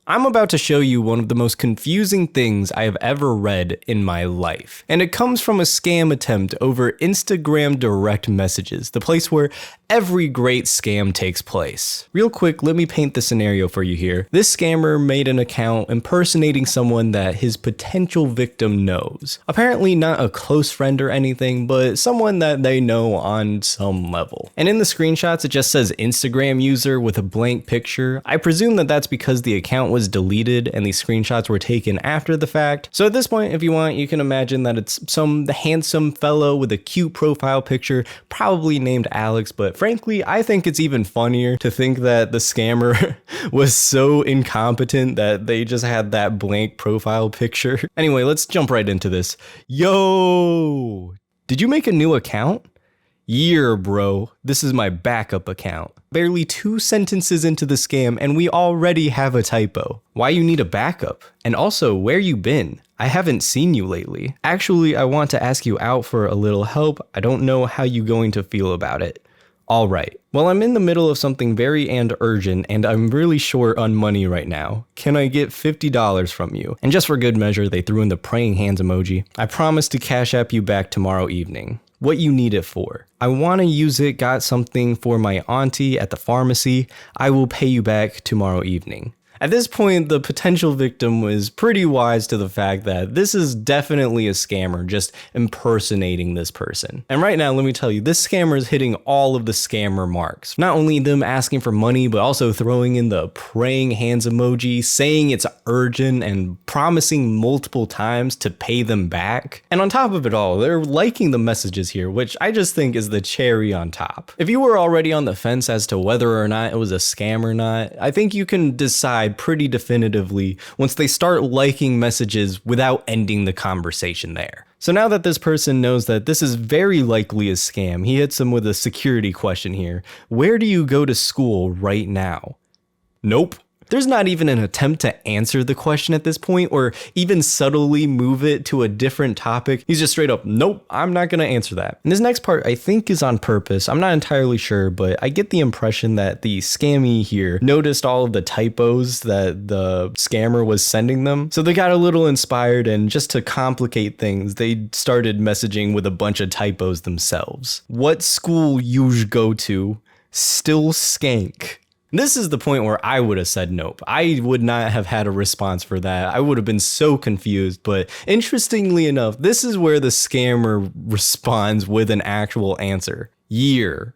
I'm about to show you one of the most confusing things I have ever read in my life. And it comes from a scam attempt over Instagram direct messages, the place where every great scam takes place. Real quick, let me paint the scenario for you here. This scammer made an account impersonating someone that his potential victim knows. Apparently not a close friend or anything, but someone that they know on some level. And in the screenshots, it just says Instagram user with a blank picture. I presume that that's because the account was deleted and these screenshots were taken after the fact. So at this point, if you want, you can imagine that it's some handsome fellow with a cute profile picture, probably named Alex, but frankly, I think it's even funnier to think that the scammer was so incompetent that they just had that blank profile picture. Anyway, let's jump right into this. Yo, did you make a new account? Yeah, bro, this is my backup account. Barely 2 sentences into the scam and we already have a typo. Why you need a backup? And also, where you been? I haven't seen you lately. Actually, I want to ask you out for a little help. I don't know how you going to feel about it. All right. Well, I'm in the middle of something very urgent and I'm really short on money right now. Can I get $50 from you? And just for good measure, they threw in the praying hands emoji. I promise to cash app you back tomorrow evening. What you need it for? I want to use it, got something for my auntie at the pharmacy. I will pay you back tomorrow evening. At this point, the potential victim was pretty wise to the fact that this is definitely a scammer just impersonating this person. And right now, let me tell you, this scammer is hitting all of the scammer marks. Not only them asking for money, but also throwing in the praying hands emoji, saying it's urgent and promising multiple times to pay them back. And on top of it all, they're liking the messages here, which I just think is the cherry on top. If you were already on the fence as to whether or not it was a scam or not, I think you can decide pretty definitively once they start liking messages without ending the conversation there. So now that this person knows that this is very likely a scam, he hits them with a security question here. Where do you go to school right now? Nope. There's not even an attempt to answer the question at this point or even subtly move it to a different topic. He's just straight up, nope, I'm not going to answer that. And this next part I think is on purpose. I'm not entirely sure, but I get the impression that the scammy here noticed all of the typos that the scammer was sending them. So they got a little inspired and just to complicate things, they started messaging with a bunch of typos themselves. What school you go to? Still skank. This is the point where I would have said nope. I would not have had a response for that. I would have been so confused, but interestingly enough, this is where the scammer responds with an actual answer. Year.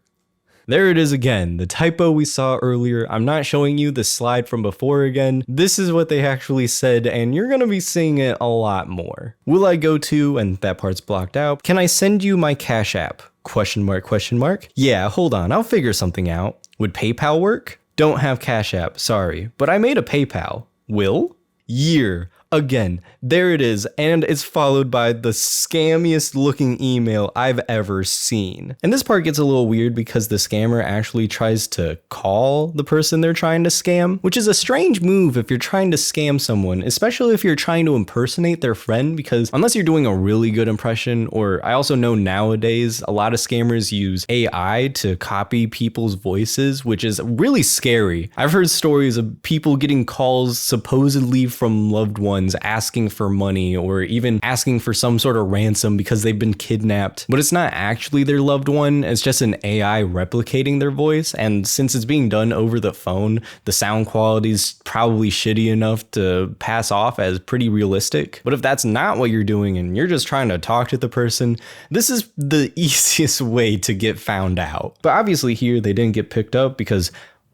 There it is again, the typo we saw earlier. I'm not showing you the slide from before again. This is what they actually said, and you're gonna be seeing it a lot more. Will I go to, and that part's blocked out, can I send you my Cash App? Question mark, question mark. Yeah, hold on, I'll figure something out. Would PayPal work? Don't have Cash App, sorry, but I made a PayPal. Will? Year. Again, there it is, and it's followed by the scammiest looking email I've ever seen. And this part gets a little weird because the scammer actually tries to call the person they're trying to scam, which is a strange move if you're trying to scam someone, especially if you're trying to impersonate their friend, because unless you're doing a really good impression, or I also know nowadays a lot of scammers use AI to copy people's voices, which is really scary. I've heard stories of people getting calls supposedly from loved ones asking for money or even asking for some sort of ransom because they've been kidnapped, but it's not actually their loved one, it's just an AI replicating their voice. And since it's being done over the phone, the sound quality is probably shitty enough to pass off as pretty realistic. But if that's not what you're doing and you're just trying to talk to the person, this is the easiest way to get found out. But obviously here they didn't get picked up because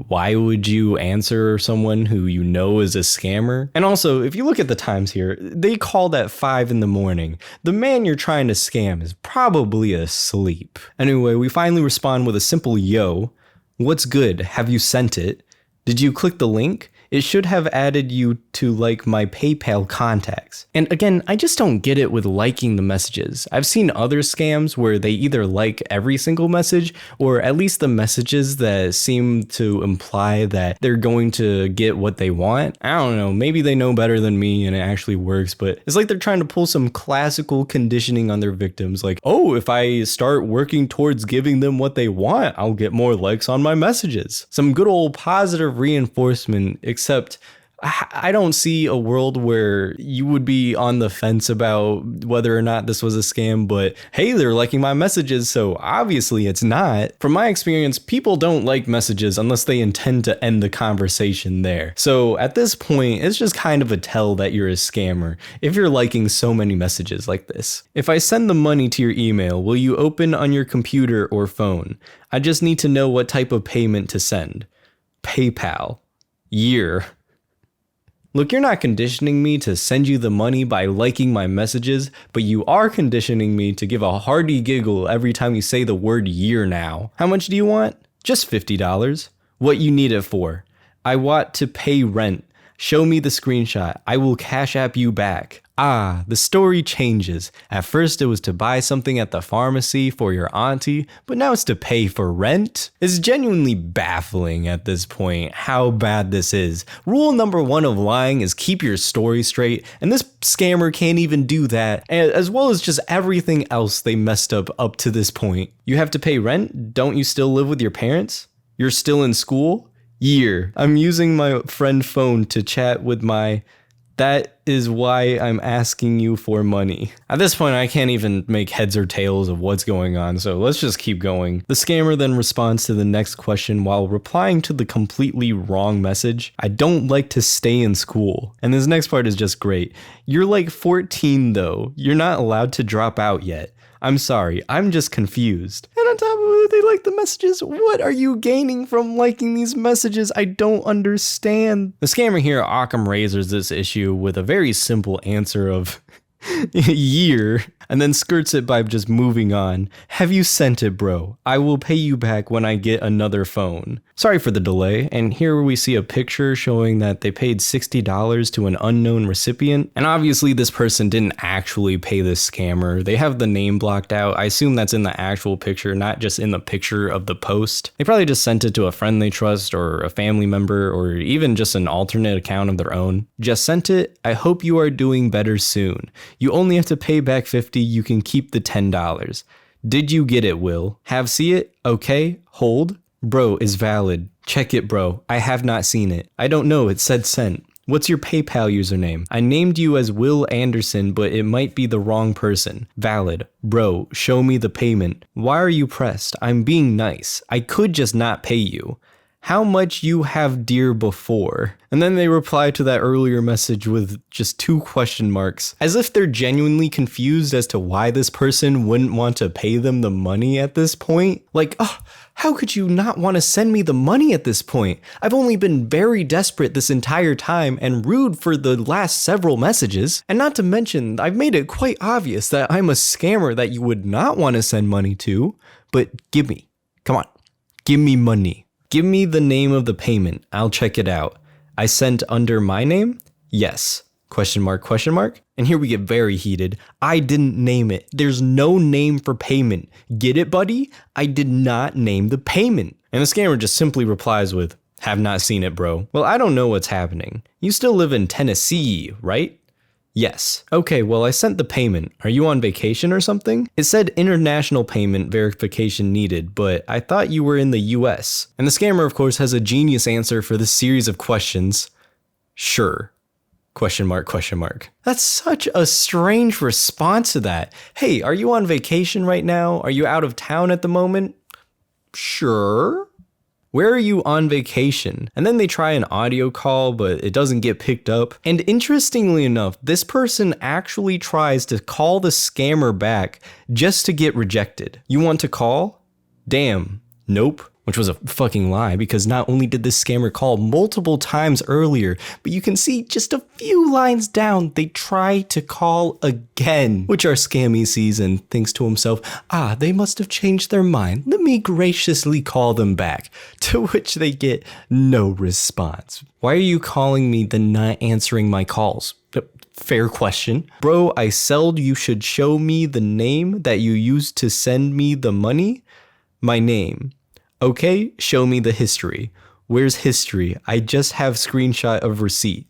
why would you answer someone who you know is a scammer? And also, if you look at the times here, they called at 5 in the morning. The man you're trying to scam is probably asleep. Anyway, we finally respond with a simple yo. What's good? Have you sent it? Did you click the link? It should have added you to like my PayPal contacts. And again, I just don't get it with liking the messages. I've seen other scams where they either like every single message or at least the messages that seem to imply that they're going to get what they want. I don't know, maybe they know better than me and it actually works, but it's like they're trying to pull some classical conditioning on their victims. Like, oh, if I start working towards giving them what they want, I'll get more likes on my messages. Some good old positive reinforcement, except I don't see a world where you would be on the fence about whether or not this was a scam, but hey, they're liking my messages, so obviously it's not. From my experience, people don't like messages unless they intend to end the conversation there. So at this point, it's just kind of a tell that you're a scammer if you're liking so many messages like this. If I send the money to your email, will you open on your computer or phone? I just need to know what type of payment to send. PayPal. Year. Look, you're not conditioning me to send you the money by liking my messages, but you are conditioning me to give a hearty giggle every time you say the word year now. How much do you want? Just $50. What you need it for? I want to pay rent. Show me the screenshot. I will Cash App you back. Ah, the story changes. At first it was to buy something at the pharmacy for your auntie, but now it's to pay for rent? It's genuinely baffling at this point how bad this is. Rule number 1 of lying is keep your story straight, and this scammer can't even do that, as well as just everything else they messed up to this point. You have to pay rent? Don't you still live with your parents? You're still in school? Year. I'm using my friend phone to chat with my... That is why I'm asking you for money. At this point, I can't even make heads or tails of what's going on, so let's just keep going. The scammer then responds to the next question while replying to the completely wrong message. I don't like to stay in school. And this next part is just great. You're like 14 though. You're not allowed to drop out yet. I'm sorry, I'm just confused. And on top of it, they like the messages. What are you gaining from liking these messages? I don't understand. The scammer here Occam razors this issue with a very simple answer of year, and then skirts it by just moving on. Have you sent it, bro? I will pay you back when I get another phone. Sorry for the delay, and here we see a picture showing that they paid $60 to an unknown recipient, and obviously this person didn't actually pay this scammer. They have the name blocked out. I assume that's in the actual picture, not just in the picture of the post. They probably just sent it to a friend they trust, or a family member, or even just an alternate account of their own. Just sent it. I hope you are doing better soon. You only have to pay back $50. You can keep the $10. Did you get it, Will? Have see it? Okay, hold. Bro is valid. Check it, bro. I have not seen it. I don't know. It said sent. What's your PayPal username? I named you as Will Anderson, but it might be the wrong person. Valid. Bro, show me the payment. Why are you pressed? I'm being nice. I could just not pay you. How much you have dear before? And then they reply to that earlier message with just 2 question marks, as if they're genuinely confused as to why this person wouldn't want to pay them the money at this point. Like, oh, how could you not want to send me the money at this point? I've only been very desperate this entire time and rude for the last several messages. And not to mention, I've made it quite obvious that I'm a scammer that you would not want to send money to. But give me, come on, give me money. Give me the name of the payment. I'll check it out. I sent under my name? Yes. Question mark, question mark. And here we get very heated. I didn't name it. There's no name for payment. Get it, buddy? I did not name the payment. And the scammer just simply replies with, have not seen it, bro. Well, I don't know what's happening. You still live in Tennessee, right? Yes. Okay, well, I sent the payment. Are you on vacation or something? It said international payment verification needed, but I thought you were in the US. And the scammer, of course, has a genius answer for this series of questions. Sure. Question mark, question mark. That's such a strange response to that. Hey, are you on vacation right now? Are you out of town at the moment? Sure. Where are you on vacation? And then they try an audio call, but it doesn't get picked up. And interestingly enough, this person actually tries to call the scammer back just to get rejected. You want to call? Damn. Nope. Which was a fucking lie, because not only did this scammer call multiple times earlier, but you can see just a few lines down, they try to call again, which our scammy sees and thinks to himself, ah, they must have changed their mind. Let me graciously call them back, to which they get no response. Why are you calling me then not answering my calls? Fair question. Bro, I said you should show me the name that you used to send me the money. My name. Okay, show me the history. Where's history? I just have screenshot of receipt.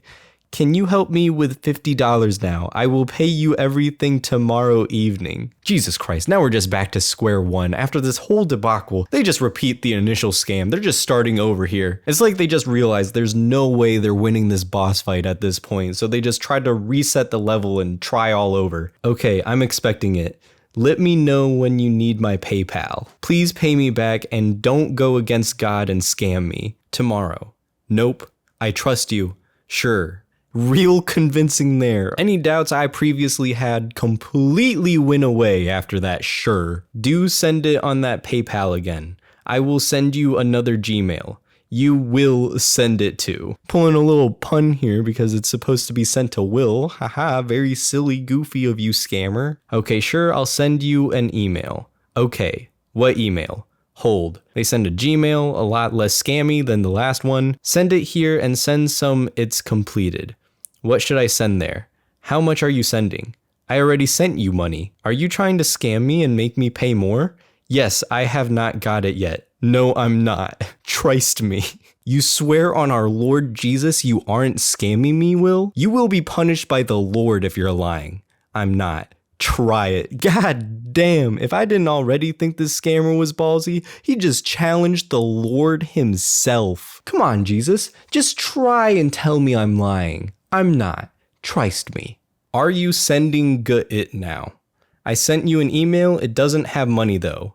Can you help me with $50 now? I will pay you everything tomorrow evening. Jesus Christ, now we're just back to square one. After this whole debacle, they just repeat the initial scam. They're just starting over here. It's like they just realized there's no way they're winning this boss fight at this point, so they just tried to reset the level and try all over. Okay, I'm expecting it. Let me know when you need my PayPal. Please pay me back and don't go against God and scam me. Tomorrow. Nope. I trust you. Sure. Real convincing there. Any doubts I previously had completely went away after that sure. Do send it on that PayPal again. I will send you another Gmail. You will send it to. Pulling a little pun here because it's supposed to be sent to Will. Haha, very silly, goofy of you, scammer. Okay, sure, I'll send you an email. Okay, what email? Hold. They send a Gmail, a lot less scammy than the last one. Send it here and send some it's completed. What should I send there? How much are you sending? I already sent you money. Are you trying to scam me and make me pay more? Yes, I have not got it yet. No, I'm not. Trust me. You swear on our Lord Jesus you aren't scamming me, Will? You will be punished by the Lord if you're lying. I'm not. Try it. God damn, if I didn't already think this scammer was ballsy, he just challenged the Lord himself. Come on, Jesus. Just try and tell me I'm lying. I'm not. Trust me. Are you sending it now? I sent you an email. It doesn't have money though.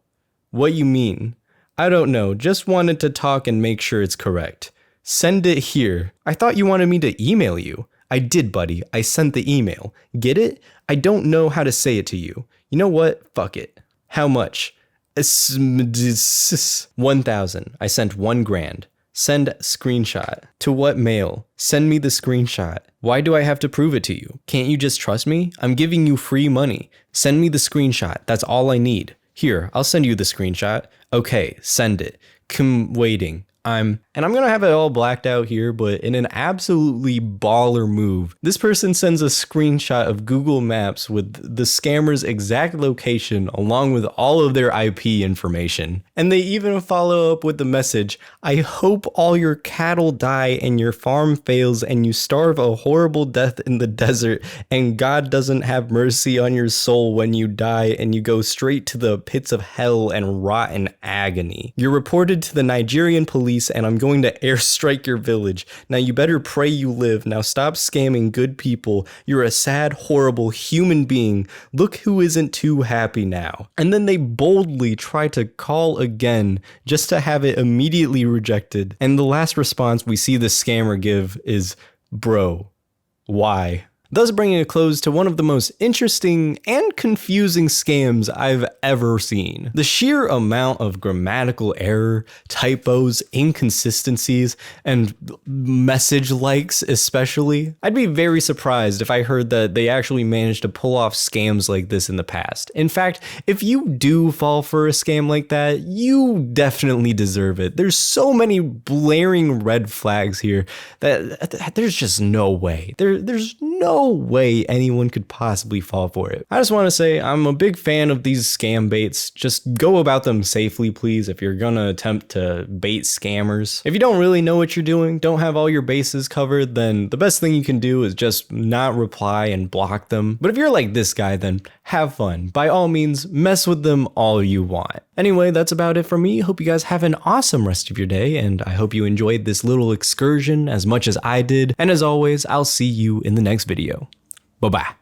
What you mean? I don't know. Just wanted to talk and make sure it's correct. Send it here. I thought you wanted me to email you. I did, buddy. I sent the email. Get it? I don't know how to say it to you. You know what? Fuck it. How much? 1,000. I sent 1 grand. Send screenshot. To what mail? Send me the screenshot. Why do I have to prove it to you? Can't you just trust me? I'm giving you free money. Send me the screenshot. That's all I need. Here, I'll send you the screenshot. Okay, send it. Waiting. And I'm gonna have it all blacked out here, but in an absolutely baller move, this person sends a screenshot of Google Maps with the scammer's exact location along with all of their IP information. And they even follow up with the message, I hope all your cattle die and your farm fails and you starve a horrible death in the desert and God doesn't have mercy on your soul when you die and you go straight to the pits of hell and rot in agony. You're reported to the Nigerian police and I'm going to airstrike your village. Now you better pray you live. Now stop scamming good people. You're a sad, horrible human being. Look who isn't too happy now. And then they boldly try to call again just to have it immediately rejected. And the last response we see the scammer give is, bro, why? Thus bringing a close to one of the most interesting and confusing scams I've ever seen. The sheer amount of grammatical error, typos, inconsistencies, and message likes especially. I'd be very surprised if I heard that they actually managed to pull off scams like this in the past. In fact, if you do fall for a scam like that, you definitely deserve it. There's so many blaring red flags here that there's just no way. There's no way anyone could possibly fall for it. I just want to say I'm a big fan of these scam baits. Just go about them safely, please, if you're gonna attempt to bait scammers. If you don't really know what you're doing, don't have all your bases covered, then the best thing you can do is just not reply and block them. But if you're like this guy, then have fun. By all means, mess with them all you want. Anyway, that's about it for me. Hope you guys have an awesome rest of your day, and I hope you enjoyed this little excursion as much as I did. And as always, I'll see you in the next video. Bye-bye.